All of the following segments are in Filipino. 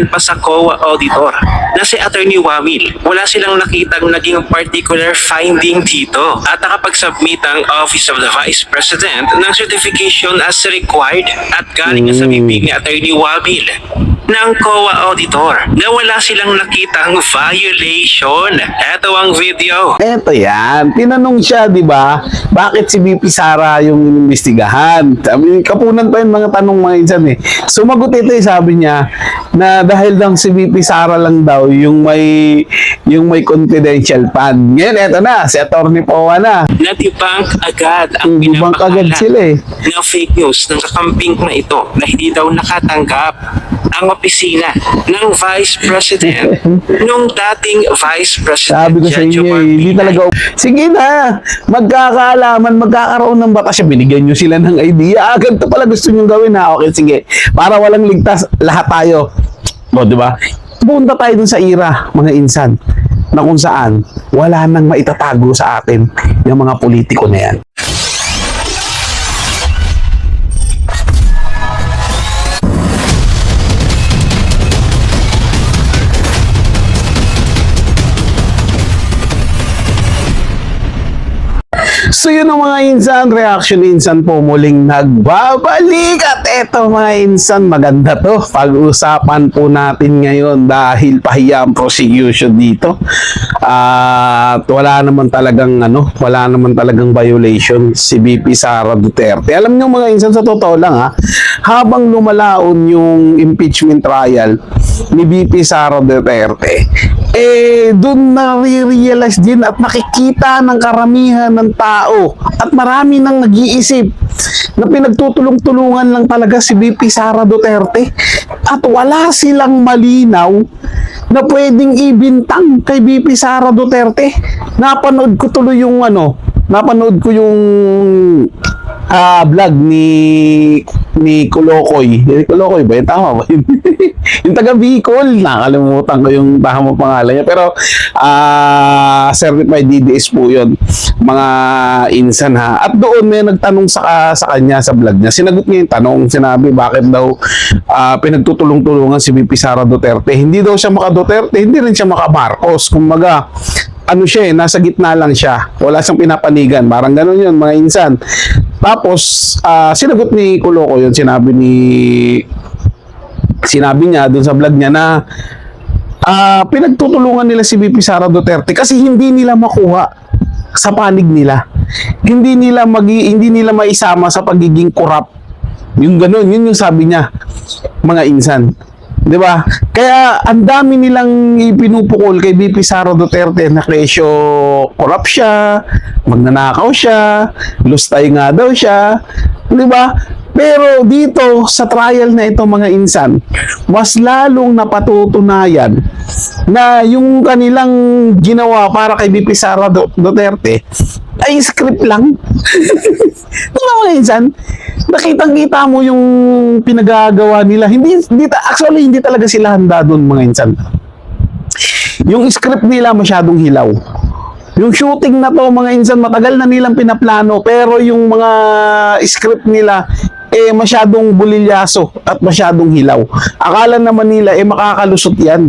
dahil pa sa COA auditor na si Attorney Wamil. Wala silang nakitang naging particular finding dito at nakapag-submit ang Office of the Vice President ng certification as required at galing sa bibig ni Attorney Wamil ng COA auditor na wala silang nakitang violation. Eto ang video. Eto yan. Tinanong siya, di ba? Bakit si VP Sara yung inimbestigahan? Sabi, kapunan pa yung mga tanong mga insan eh. Sumagot ito eh, sabi niya, na dahil lang si VP Sara lang daw yung may confidential fund. Ngayon, eto na. Si Attorney Poa na. Na-debunk agad ang Debunk agad sila eh. na fake news ng kakamping na ito na hindi daw nakatanggap ang opisina ng Vice President nung dating Vice President. Sabi ko sa inyo, hindi talaga. Sige na, magkakaalaman, magkakaroon ng batas. Binigyan nyo sila ng idea. Ganito pala gusto nyo gawin ha. Okay, sige. Para walang ligtas, lahat tayo. O, di ba? Punta tayo dun sa IRA, mga insan, na kung saan wala nang maitatago sa atin yung mga politiko na yan. So yun ang mga insan, reaction insan po muling nagbabalik. At eto mga insan, maganda to. Pag-usapan po natin ngayon dahil pahiya ang prosecution dito. At wala naman talagang violation si VP Sara Duterte. Alam niyo mga insan, sa totoo lang ha, habang lumalaon yung impeachment trial ni VP Sara Duterte, doon na-realize din at nakikita ng karamihan ng tao at marami nang nag-iisip na pinagtutulong-tulungan lang talaga si VP Sara Duterte at wala silang malinaw na pwedeng ibintang kay VP Sara Duterte. Napanood ko yung vlog ni Kulokoy. Kulokoy ba? Yung tama ba? Yung taga Bicol. Nakalimutan ko yung tamang pangalan niya. Pero certified DDS po yun. Mga insan ha. At doon may nagtanong sa kanya sa vlog niya. Sinagot niya yung tanong. Sinabi bakit daw pinagtutulong-tulungan si VP Sara Duterte. Hindi daw siya maka-Duterte. Hindi rin siya maka-Marcos. Kumbaga, siya nasa gitna lang siya. Wala siyang pinapanigan. Parang gano'n yun, mga insan. Tapos, sinagot ni Kuloko yun. Sinabi niya dun sa vlog niya na pinagtutulungan nila si VP Sara Duterte kasi hindi nila makuha sa panig nila. Hindi nila maisama sa pagiging corrupt. Yung gano'n, yun yung sabi niya, mga insan. 'Di ba? Kaya ang dami nilang ipinupukol kay VP Sara Duterte na kesyo corrupt siya, magnanakaw siya, lustay nga daw siya, 'di ba? Pero dito sa trial na ito mga insan, mas lalong napatutunayan na yung kanilang ginawa para kay VP Sara Duterte ay script lang. Mga insan, nakitang-kita mo yung pinagagawa nila. Actually, hindi talaga sila handa doon, mga insan. Yung script nila masyadong hilaw. Yung shooting na to, mga insan, matagal na nilang pinaplano, pero yung mga script nila, masyadong bulilyaso at masyadong hilaw. Akala naman nila, makakalusot yan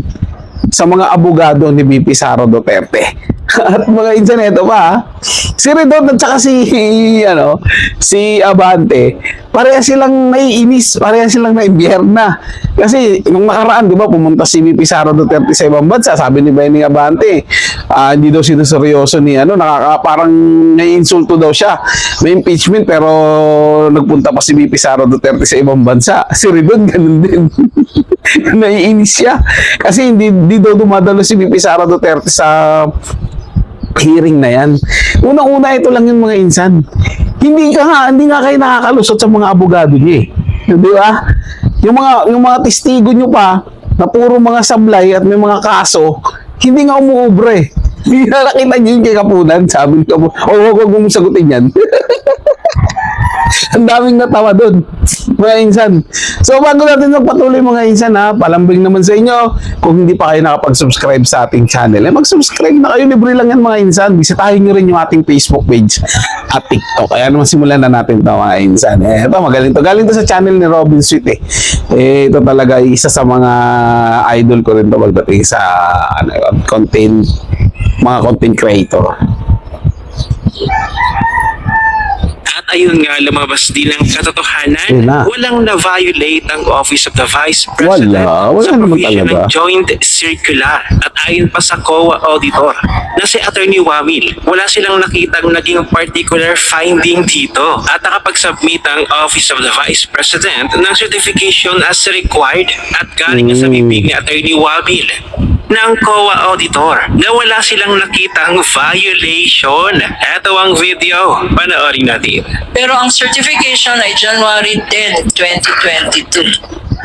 sa mga abogado ni VP Sara Duterte. At mga insan, ito pa, si Redon at saka si Abante, pareha silang naiinis, pareha silang naibiyerna. Kasi nung nakaraan, di ba, pumunta si VP Sara Duterte sa ibang bansa, sabi ni Benny Abante, hindi daw sinuseryoso ni parang naiinsulto daw siya. May impeachment pero nagpunta pa si VP Sara Duterte sa ibang bansa. Si Redon, ganun din. Naiinis siya. Kasi hindi daw dumadalo si VP Sara Duterte sa hearing na yan. Unang-una, ito lang yung mga insan. Hindi nga kayo nakakalusot sa mga abogado niyo eh. Di ba? Yung mga testigo nyo pa, na puro mga sablay at may mga kaso, hindi nga umuubre. Hindi na nakita nyo yung kay Kapunan. Sabi ko, huwag mong sagutin yan. Ang daming natawa doon, mga insan. So bago natin magpatuloy mga insan ha, palambing naman sa inyo, kung hindi pa kayo nakapag-subscribe sa ating channel, mag-subscribe na kayo, libre lang yan mga insan. Bisitahin nyo rin yung ating Facebook page at TikTok. Kaya naman simulan na natin ito mga insan. Ito magaling to. Galing to sa channel ni Robin Sweet ito talaga isa sa mga idol ko rin to pagdating sa mga content creator. At ayun nga, lumabas din ang katotohanan, Wala. walang na-violate ang Office of the Vice President Wala sa naman provision ng talaga. joint circular. At ayon pa sa COA auditor na si Attorney Wamil, wala silang nakitang naging particular finding dito at nakapag-submit ang Office of the Vice President ng certification as required at galing na sa bibig ni Attorney Wamil ng COA auditor na wala silang nakitang violation. Ito ang video, panoorin natin. Pero ang certification ay January 10, 2022.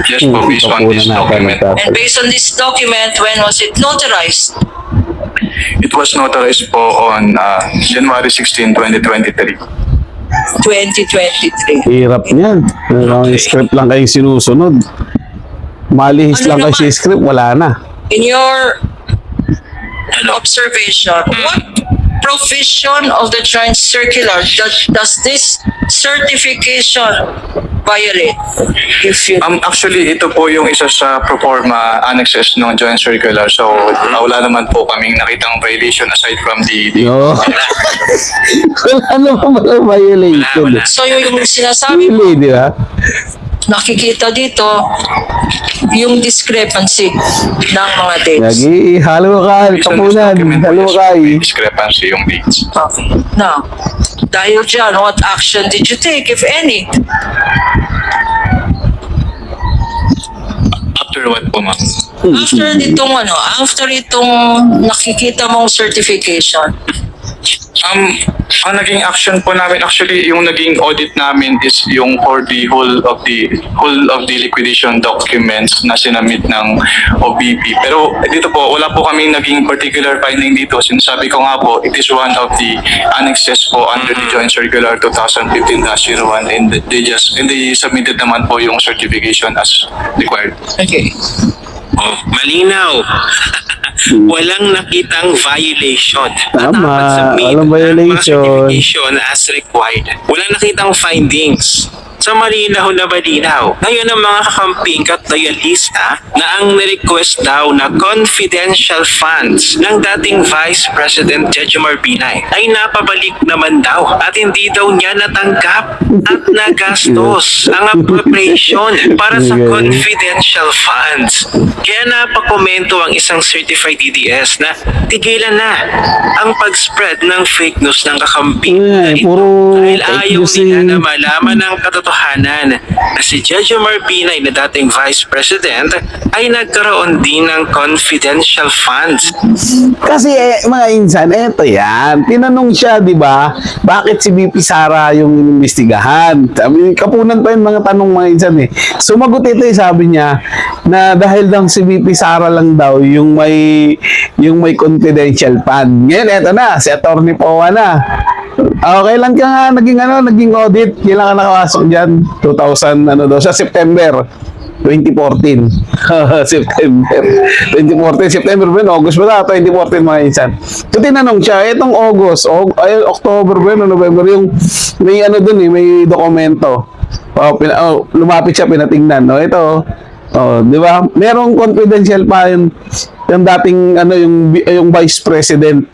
Yes po, based on this document. And based on this document, when was it notarized? It was notarized po on January 16, 2023. 2023. Hirap niyan. Script lang kayo sinusunod. Malihis Ano lang kayo naman? sa script, wala na. In your observation, what provision of the joint circular does this certification violate? If you Actually, ito po yung isa sa proforma annexes ng joint circular. So, wala naman po kaming nakitang violation aside from the No. Wala naman mga violation. Wala. so yung sinasabi mo, Hindi, di ba? nakikita dito yung discrepancy ng mga dates. Lagi, halo ka, based on this kapunan, document po, halo yes, ka. may discrepancy yung dates. Okay. Now, dahil dyan, what action did you take, if any? After what po, ma'am? After itong nakikita mong certification, Ang naging action po namin, actually, yung naging audit namin is yung for the whole of the liquidation documents na sinamit ng OBP. Pero dito po, wala po kami naging particular finding dito. Sinasabi ko nga po, it is one of the annexes po under the Joint Circular 2015-01 and they submitted naman po yung certification as required. okay. Oh, malinaw. Walang nakitang violation. At Tama, nakapag-submit walang ng mga violation. certification as required. Walang nakitang findings. Sa malinaw na malinaw. Ngayon ang mga kakamping at loyalista na ang nirequest daw na confidential funds ng dating Vice President Jejomar Binay ay napabalik naman daw at hindi daw niya natanggap at nagastos ang appropriation para sa confidential funds. Kaya napakomento ang isang certified DDS na tigilan na ang pag-spread ng fake news ng kakamping na ito Puro dahil fake ayaw news nila eh. na malaman ang katotohanan na si Jejomar Binay na dating Vice President ay nagkaroon din ng confidential funds. Kasi mga insan, eto yan. Tinanong siya, di ba? Bakit si BP Sara yung inimbestigahan? Sabi, kapunan pa yung mga tanong mga insan eh. Sumagot ito sabi niya na dahil lang si BP Sara lang daw yung may confidential fund. Ngayon, eto na, si Attorney Poa na. Okay lang ka nga, naging audit. Kailan ka nakawasok dyan? 2000, sa September 2014. September 2014. September ba yun? August ba na? 2014 mga insan. So, tinanong siya, itong August, October ba yun? November, yung may dun may dokumento. Lumapit siya, pinatingnan. Ito, di ba? Merong confidential pa yung dating, yung Vice President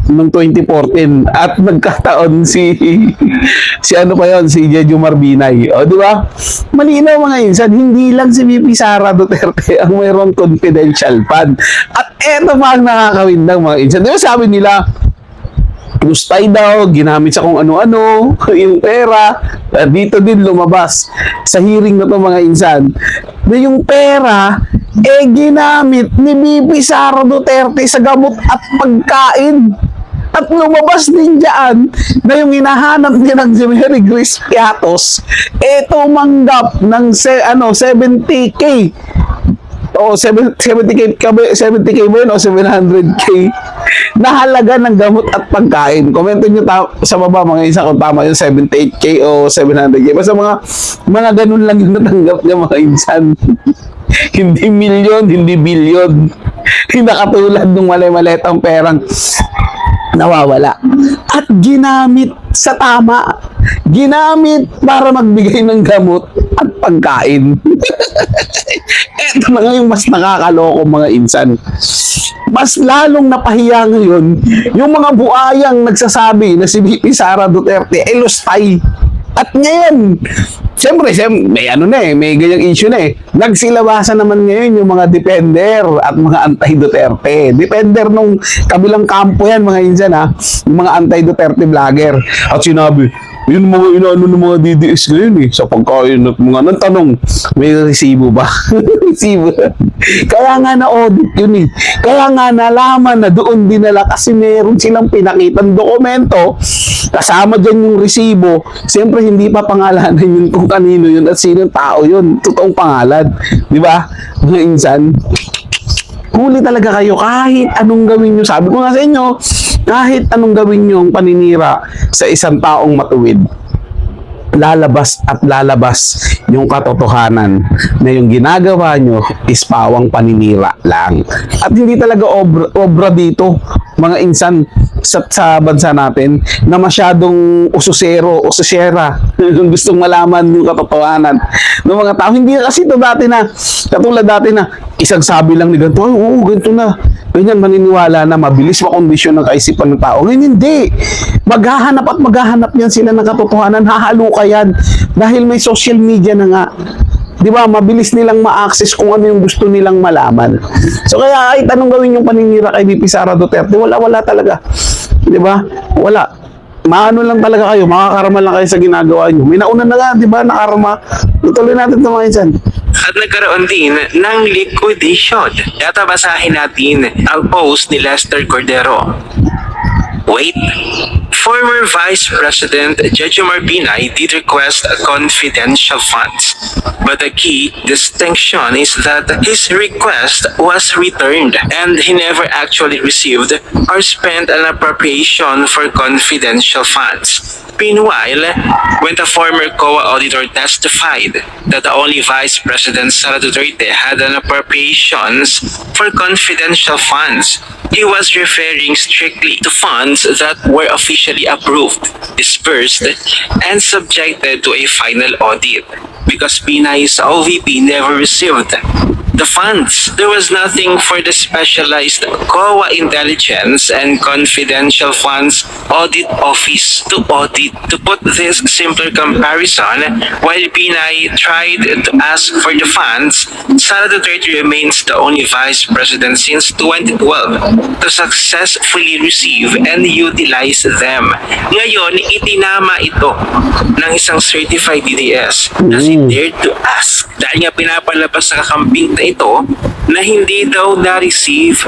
noong 2014 at nagkataon si Jejomar Binay. Di ba? Malinaw mga insan, hindi lang si VP Sara Duterte ang mayroong confidential fund. At eto pa ang nakakawindang mga insan. Di ba sabi nila, Lustay daw, ginamit sa kung ano-ano, yung pera. Dito din lumabas sa hearing na to mga insan na yung pera ginamit ni BP Sara Duterte sa gamot at pagkain. At lumabas din dyan na yung hinahanap niya ng si Mary Grace Piatos tumanggap ng 70K. O 70K ba yun o 700K? na halaga ng gamot at pagkain. Komento nyo sa baba mga insan kung tama yung 78K o 700K. Basta mga ganun lang yung natanggap niya mga insan. Hindi milyon, hindi bilyon. Hindi nakatulad ng mali-maletang perang nawawala. At ginamit sa tama. Ginamit para magbigay ng gamot at pagkain. Ito na nga yung mas nakakaloko mga insan. Mas lalong napahiya ngayon yung mga buayang nagsasabi na si VP Sara Duterte ay lustay. At ngayon, siyempre, may ano na may ganyang issue na Nagsilabasan naman ngayon yung mga defender at mga anti-Duterte. Defender nung kabilang kampo yan, mga insan yung mga anti-Duterte vlogger. At sinabi, yun mga inaano ng mga DDS ngayon sa pagkain at mga nang tanong, may resibo ba? Resibo. Kaya nga na-audit yun Kaya nga nalaman na doon dinala kasi meron silang pinakitang dokumento kasama dyan yung resibo. Siyempre hindi pa pangalanan yun kung kanino yun at sinong tao yun. Totoong pangalan. Di ba? Mga insan. Huli talaga kayo kahit anong gawin nyo. Sabi ko nga sa inyo, kahit anong gawin nyo ang paninira sa isang taong matuwid, lalabas at lalabas yung katotohanan na yung ginagawa nyo is pawang paninira lang. At hindi talaga obra dito, mga insan, sa bansa natin na masyadong usosera yung gustong malaman yung katotohanan ng mga tao. Hindi kasi ito dati na, katulad dati na isang sabi lang ni ganito, oo, ganito na. Ganyan, maniniwala na mabilis makondisyon ng kaisipan ng tao. Ngayon, hindi. Maghahanap yan sila ng katotohanan. Hahaluka yan. Dahil may social media na nga. Di ba? Mabilis nilang ma-access kung ano yung gusto nilang malaman. So, kaya kahit anong gawin yung paninira kay VP Sara Duterte, wala talaga. Di ba? Wala. Maano lang talaga kayo. Makakarama lang kayo sa ginagawa nyo. May nauna na nga, di ba? Nakarama. Tutuloy natin ito mga insan. At nagkaroon din ng liquidation. Yata basahin natin ang post ni Lester Cordero. Wait. Former Vice President Jejomar Binay did request confidential funds, but the key distinction is that his request was returned and he never actually received or spent an appropriation for confidential funds. Meanwhile, when the former COA auditor testified that the only Vice President Sara Duterte had an appropriations for confidential funds, he was referring strictly to funds that were officially approved, dispersed, and subjected to a final audit. Because Binay's OVP never received the funds. There was nothing for the specialized COA Intelligence and Confidential Funds Audit Office to audit. To put this simpler comparison, while Binay tried to ask for the funds, Sara Duterte remains the only Vice President since 2012 to successfully receive and utilize them. Ngayon, itinama ito ng isang certified DDS na si dared to ask. Dahil nga pinapalabas sa kakamping na ito na hindi daw na-receive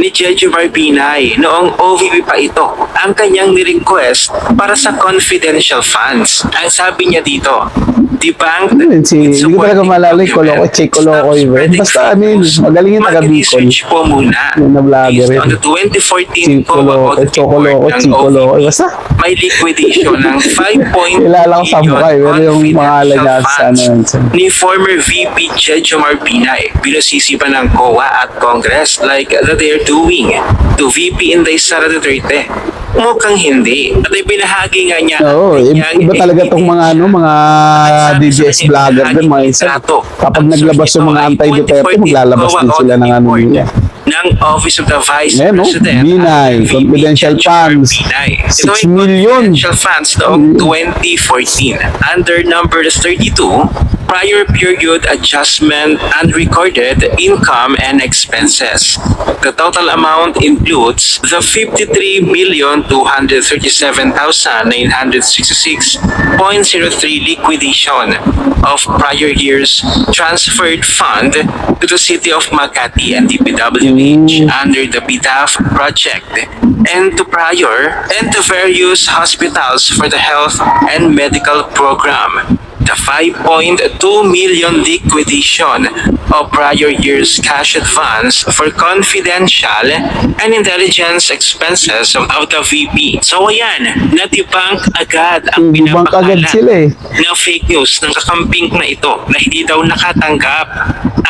ni Jejomar Binay noong OVP pa ito ang kanyang ni-request para sa confidential funds. Ang sabi niya dito, debunked Hindi ko talaga malala yung Koloko, check Koloko yun. Basta ano yun, magaling yung taga Bicol. Mag-research po muna. Yung na vlogger Based yun. on the 2014 Koloko, Chokoloko, Chikoloko. Basta, may liquidation ng 5.2 kilala ko sa mukha pero yung pangalan niya sa ano yun. ni former VP Jejomar Binay. Binasisi pa ng COA at Congress like that they are doing to VP Inday Sara Duterte. Mukhang hindi. At ibinahagi nga niya. Oo, iba talaga tong mga mga DBS vlogger din mga isa. Kapag naglabas yung mga anti-Duterte, maglalabas din sila ng ano nila. Ng Office of the Vice Ayan, President. Binay, confidential funds. 6 million. Confidential funds noong 2014 under number 32, prior period adjustment unrecorded income and expenses. The total amount includes the 53,237,966.03 liquidation of prior year's transferred fund to the City of Makati and DPWH under the BITAF project and to various hospitals for the health and medical program. the 5.2 million liquidation of prior year's cash advance for confidential and intelligence expenses of the VP. So ayan, na-debunk agad ang Debunk agad pinapakalat sila eh. ng fake news ng kakamping na ito na hindi daw nakatanggap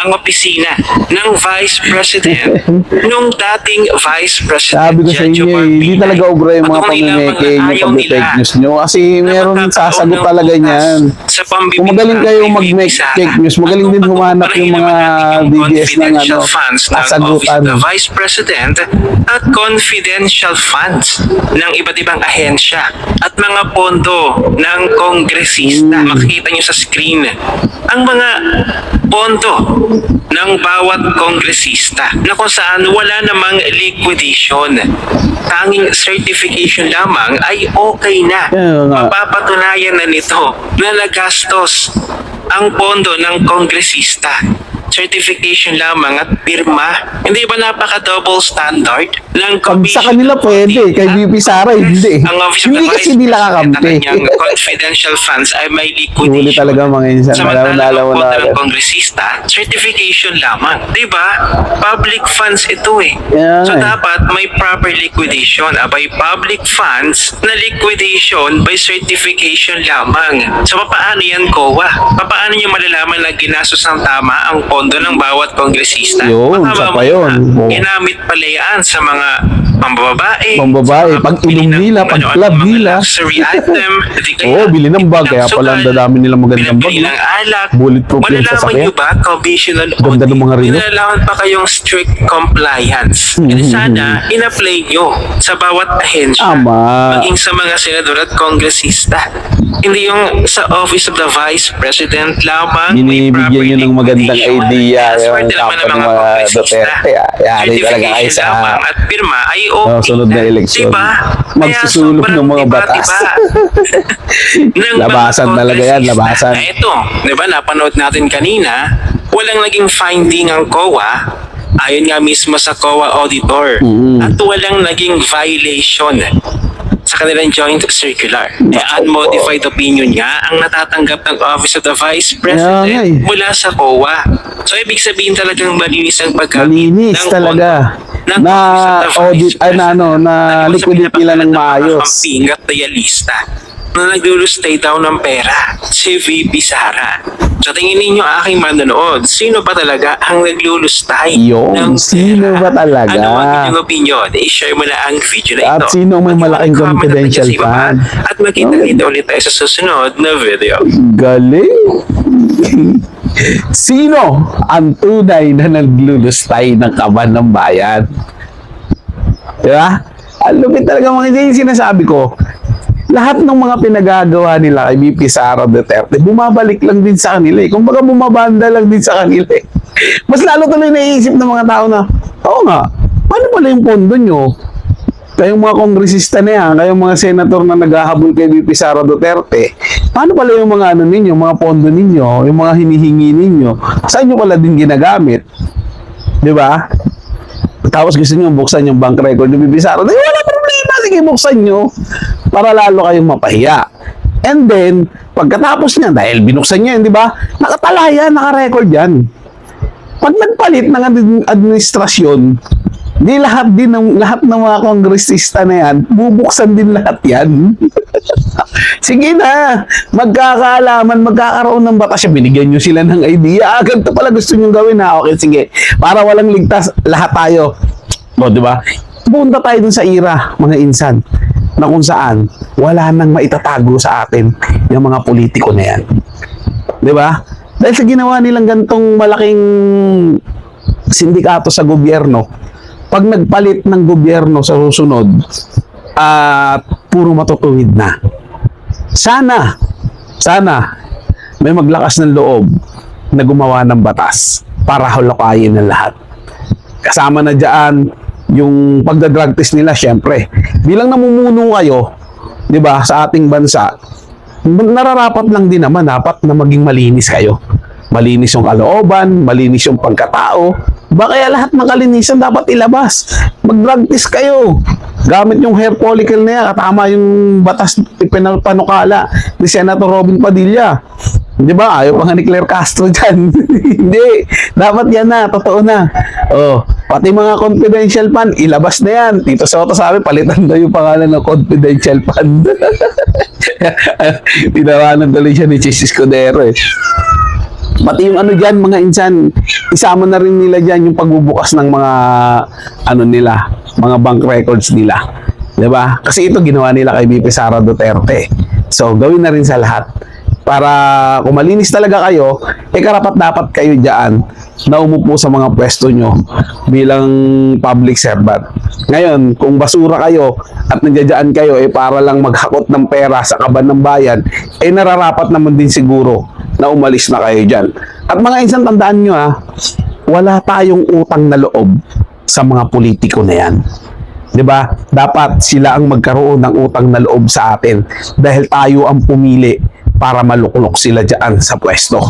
ang opisina ng Vice President nung dating Vice President Sabi ko sa inyo, hindi talaga obra yung mga pamimeke nyo pag fake news nyo. Kasi meron sasagot talaga niyan. Kung magaling kayo mag-make fake news, magaling din humanap yung mga DDS ng sasagutan. The Vice President at confidential funds ng iba't ibang ahensya at mga pondo ng kongresista. Makikita nyo sa screen ang mga pondo ng bawat kongresista na kung saan wala namang liquidation. Tanging certification lamang ay okay na. Kaya nga. Mapapatunayan na nito na nagastos ang pondo ng kongresista. Certification lamang at pirma. Hindi ba napaka-double standard ng Pag sa kanila pwede, kay VP Sara hindi. Ang Office of Hindi the kasi Vice nila President kakampi. ang kanyang confidential funds ay may Huli liquidation. talaga mga insan. Samantala, ang Wala. ng kongresista, certification lamang. Diba? Public funds ito eh. Yeah, So eh. dapat may proper liquidation. By public funds na liquidation by certification lamang. So paano yan, COA? Paano nyo malalaman na ginastos ng tama ang pondo ng bawat kongresista? Yun, Baka isa pa mamaya, yun. Oo. ginamit pala yan sa mga pambababae. Pambabae, sa mga pag pagbili inom ng nila, kung pag ano-ano club mga nila. luxury item. Di kaya Oo, bili ng bag. Kaya pala ang dadami nilang magandang bag. Pinabili no? ng alak. Bulletproof yung Malalaman sasakyan. nyo ba, conventional Ganda ng mga relo. Nilalaman pa kayong strict compliance. Kasi sana, in-apply nyo sa bawat ahensya. Tama. Maging sa mga senador at kongresista. Hindi yung sa Office of the Vice President lamang. may proper Binibigyan nyo ng magandang liquidation. idea. As Yung swerte naman ng kapag mga mga kongresista. Duterte. Yari talaga kayo Certification sa lamang at pirma ay okay. sunod na eleksyon. Diba? Magsusulong Kaya ng mga sobrang batas. diba-diba ng Labasan mga talaga yan, kongresista. labasan. Ito, di ba, napanood natin kanina, walang naging finding ang COA, ayon nga mismo sa COA auditor, at walang naging violation sa kanilang joint circular. Unmodified opinion nga ang natatanggap ng Office of the Vice President Kaya nga eh. mula sa COA. So, ibig sabihin talagang malinis ang paggamit Malinis ng talaga. pondo ng Na Office of the Vice audit, ay na ano, na President. liquidate nila ng maayos. Kamping at loyalista na naglulustay daw ng pera, si VP Sara. So tingin ninyo aking manonood, sino ba talaga ang naglulustay Yun, ng sino pera? ba talaga? Ano ang inyong opinion? I-share mo na ang video na At ito. sino may malaking Mag-comment na confidential dyan sa ibaba. fund? At magkita-kita ulit tayo sa susunod na video. Galing. Sino ang tunay na naglulustay ng kaban ng bayan? Diba? Ang lupit talaga mga yung sinasabi ko. Lahat ng mga pinagagawa nila kay VP Sara Duterte, bumabalik lang din sa kanila eh. Kung baga bumabanda lang din sa kanila eh. Mas lalo tuloy naiisip ng mga tao na, oo nga, paano pala yung pondo nyo? Kayong mga kongresista na yan, kayong mga senator na naghahabol kay VP Sara Duterte, paano pala yung mga ano ninyo, mga pondo ninyo, yung mga hinihingi ninyo, saan nyo pala din ginagamit? Di ba? Tapos gusto nyo buksan yung bank record ni VP Sara, wala problema, sige buksan nyo para lalo kayong mapahiya. And then, pagkatapos niya, dahil binuksan niya yun, di ba? Nakatalaya, nakarecord yan. Pag nagpalit ng administrasyon, di lahat ng mga kongresista na yan, bubuksan din lahat yan. Sige na, magkakaalaman, magkakaroon ng batas siya, binigyan nyo sila ng idea, ganito pala gusto nyo gawin na, okay, sige, para walang ligtas, lahat tayo. O, di ba? Punta tayo dun sa IRA, mga insan, na kung saan, wala nang maitatago sa atin yung mga politiko na yan. Di ba? Dahil sa ginawa nilang gantong malaking sindikato sa gobyerno, pag nagpalit ng gobyerno sa susunod, puro matutuwid na. Sana may maglakas ng loob na gumawa ng batas para hulukayin ng lahat. Kasama na dyan yung pagda-drug test nila, syempre. Bilang namumuno kayo, 'di ba, sa ating bansa, nararapat lang din naman dapat na maging malinis kayo. Malinis yung kalooban, malinis yung pagkatao. Ba kaya lahat ng kalinisan dapat ilabas. Mag-drug test kayo. Gamit yung hair follicle na yan, katama yung batas ipinapanukala ni Senator Robin Padilla. Di ba? Ayaw pa nga ni Claire Castro dyan. Hindi. Dapat yan na. Totoo na. Oh, pati mga confidential fund, ilabas na yan. Tito Soto sabi, palitan daw yung pangalan ng confidential fund. Tinawanan tuloy siya ni Chis Escudero eh. Pati yung ano dyan, mga insan, isama na rin nila dyan yung pagbubukas ng mga, ano nila, mga bank records nila. Diba? Kasi ito ginawa nila kay VP Sara Duterte. So, gawin na rin sa lahat. Para kung malinis talaga kayo, karapat dapat kayo dyan na umupo sa mga pwesto nyo bilang public servant. Ngayon, kung basura kayo at nandiyan kayo para lang maghakot ng pera sa kaban ng bayan, nararapat naman din siguro na umalis na kayo dyan. At mga insan, tandaan nyo wala tayong utang na loob sa mga politiko na yan. 'Di ba? Dapat sila ang magkaroon ng utang na loob sa atin dahil tayo ang pumili para maluklok sila diyan sa pwesto.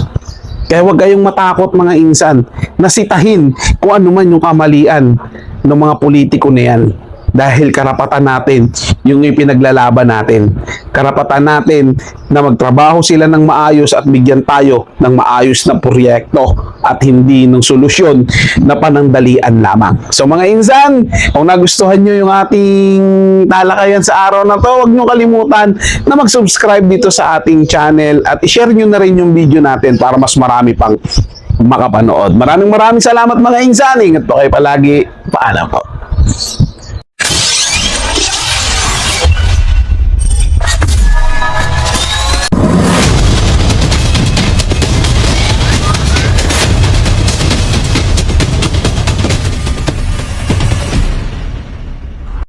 Kaya huwag kayong matakot mga insan na sitahin kung ano man yung kamalian ng mga politiko na yan. Dahil karapatan natin yung ipinaglalaban natin. Karapatan natin na magtrabaho sila ng maayos at bigyan tayo ng maayos na proyekto at hindi ng solusyon na panandalian lamang. So mga insan, kung nagustuhan nyo yung ating talakayan sa araw na to, huwag nyo kalimutan na mag-subscribe dito sa ating channel at i-share nyo na rin yung video natin para mas marami pang makapanood. Maraming salamat mga insan. Ingat po kayo palagi. Paalam po.